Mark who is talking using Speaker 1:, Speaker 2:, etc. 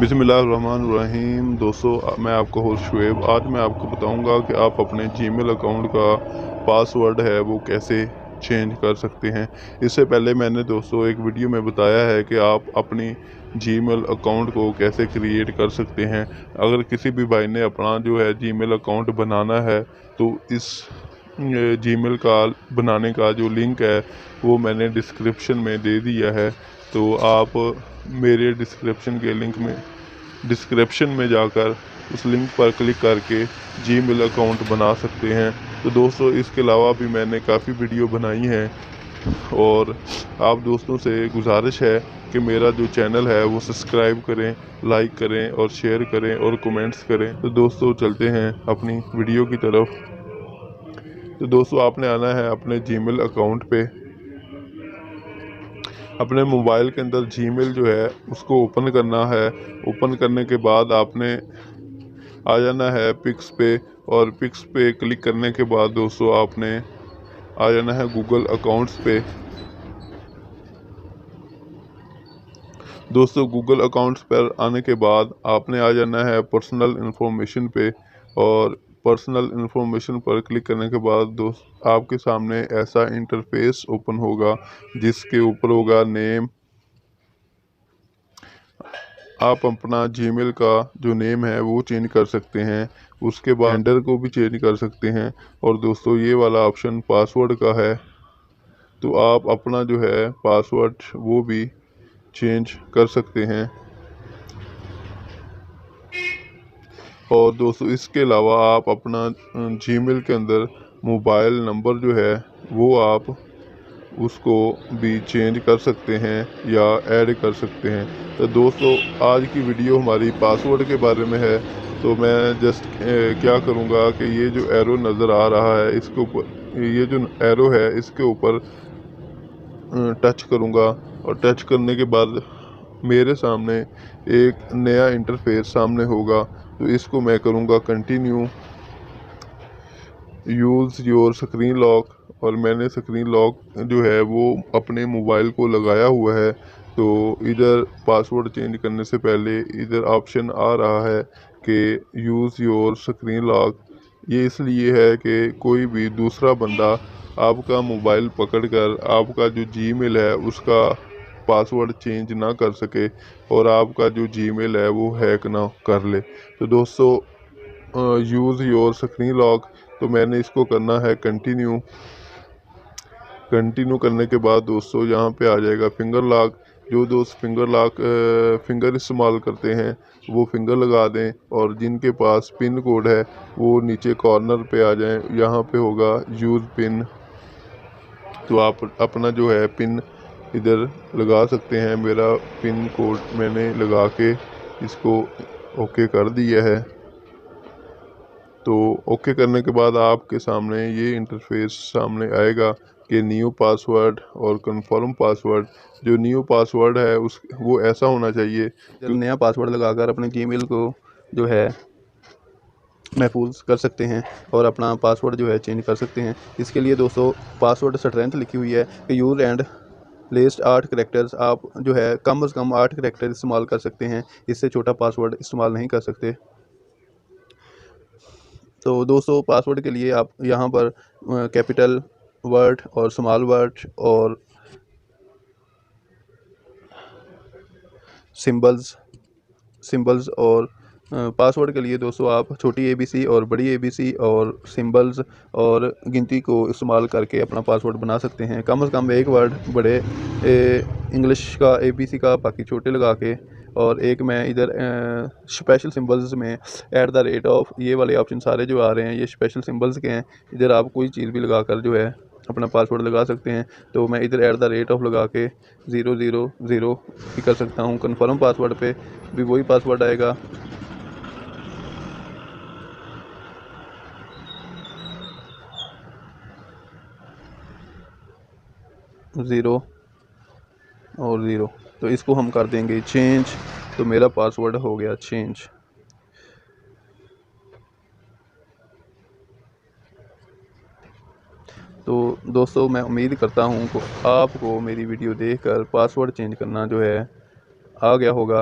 Speaker 1: बिस्मिल्लाहिर्रहमानिर्रहीम। दोस्तों, मैं आपका होस्ट शुएब। आज मैं आपको बताऊंगा कि आप अपने जीमेल अकाउंट का पासवर्ड है वो कैसे चेंज कर सकते हैं। इससे पहले मैंने दोस्तों एक वीडियो में बताया है कि आप अपनी जीमेल अकाउंट को कैसे क्रिएट कर सकते हैं। अगर किसी भी भाई ने अपना जो है जीमेल अकाउंट बनाना है तो इस जीमेल का बनाने का जो लिंक है वो मैंने डिस्क्रिप्शन में दे दिया है। तो आप मेरे डिस्क्रिप्शन में जाकर उस लिंक पर क्लिक करके जीमेल अकाउंट बना सकते हैं। तो दोस्तों, इसके अलावा भी मैंने काफ़ी वीडियो बनाई हैं और आप दोस्तों से गुजारिश है कि मेरा जो चैनल है वो सब्सक्राइब करें, लाइक करें और शेयर करें और कमेंट्स करें। तो दोस्तों, चलते हैं अपनी वीडियो की तरफ। तो दोस्तों, आपने आना है अपने जीमेल अकाउंट पे। अपने मोबाइल के अंदर जीमेल जो है उसको ओपन करना है। ओपन करने के बाद आपने आ जाना है पिक्स पे, और पिक्स पे क्लिक करने के बाद दोस्तों आपने आ जाना है गूगल अकाउंट्स पे। दोस्तों, गूगल अकाउंट्स पर आने के बाद आपने आ जाना है पर्सनल इन्फॉर्मेशन पे, और पर्सनल इन्फॉर्मेशन पर क्लिक करने के बाद दोस्त आपके सामने ऐसा इंटरफेस ओपन होगा जिसके ऊपर होगा नेम। आप अपना जीमेल का जो नेम है वो चेंज कर सकते हैं। उसके बाद जेंडर को भी चेंज कर सकते हैं। और दोस्तों, ये वाला ऑप्शन पासवर्ड का है, तो आप अपना जो है पासवर्ड वो भी चेंज कर सकते हैं। और दोस्तों, इसके अलावा आप अपना जीमेल के अंदर मोबाइल नंबर जो है वो आप उसको भी चेंज कर सकते हैं या ऐड कर सकते हैं। तो दोस्तों, आज की वीडियो हमारी पासवर्ड के बारे में है। तो मैं जस्ट क्या करूँगा कि ये जो एरो नज़र आ रहा है इसके ऊपर, ये जो एरो है इसके ऊपर टच करूँगा, और टच करने के बाद मेरे सामने एक नया इंटरफेस सामने होगा। तो इसको मैं करूँगा continue, use your screen lock. और मैंने स्क्रीन लॉक जो है वो अपने मोबाइल को लगाया हुआ है। तो इधर पासवर्ड चेंज करने से पहले इधर ऑप्शन आ रहा है कि यूज़ योर स्क्रीन लॉक। ये इसलिए है कि कोई भी दूसरा बंदा आपका मोबाइल पकड़कर आपका जो जीमेल है उसका पासवर्ड चेंज ना कर सके और आपका जो जीमेल है वो हैक ना कर ले। तो दोस्तों, यूज़ योर स्क्रीन लॉक, तो मैंने इसको करना है कंटिन्यू। कंटिन्यू करने के बाद दोस्तों यहाँ पे आ जाएगा फिंगर लॉक। जो दोस्त फिंगर इस्तेमाल करते हैं वो फिंगर लगा दें, और जिनके पास पिन कोड है वो नीचे कॉर्नर पे आ जाएं। यहाँ पे होगा यूज़ पिन, तो आप अपना जो है पिन इधर लगा सकते हैं। मेरा पिन कोड मैंने लगा के इसको ओके कर दिया है। तो ओके करने के बाद आपके सामने ये इंटरफेस सामने आएगा कि न्यू पासवर्ड और कंफर्म पासवर्ड। जो न्यू पासवर्ड है वो ऐसा होना चाहिए कि नया पासवर्ड लगाकर अपने जीमेल को जो है महफूज कर सकते हैं और अपना पासवर्ड जो है चेंज कर सकते हैं। इसके लिए दोस्तों पासवर्ड स्ट्रेंथ लिखी हुई है कि यूज़ एंड लेस्ट 8 करैक्टर्स। आप जो है कम से कम 8 करैक्टर इस्तेमाल कर सकते हैं, इससे छोटा पासवर्ड इस्तेमाल नहीं कर सकते। तो दोस्तों, पासवर्ड के लिए आप यहाँ पर कैपिटल वर्ड और स्मॉल वर्ड और सिंबल्स और पासवर्ड के लिए दोस्तों आप छोटी ABC और बड़ी ABC और सिंबल्स और गिनती को इस्तेमाल करके अपना पासवर्ड बना सकते हैं। कम से कम एक वर्ड बड़े इंग्लिश का ABC का बाकी छोटे लगा के, और एक मैं इधर स्पेशल सिंबल्स में @ ये वाले ऑप्शन सारे जो आ रहे हैं ये स्पेशल सिंबल्स के हैं। इधर आप कोई चीज़ भी लगा कर जो है अपना पासवर्ड लगा सकते हैं। तो मैं इधर @ लगा के 000 भी कर सकता हूँ। कन्फर्म पासवर्ड पे भी वही पासवर्ड आएगा। ज़ीरो और 0, तो इसको हम कर देंगे चेंज। तो मेरा पासवर्ड हो गया चेंज। तो दोस्तों, मैं उम्मीद करता हूँ कि आपको मेरी वीडियो देखकर पासवर्ड चेंज करना जो है आ गया होगा।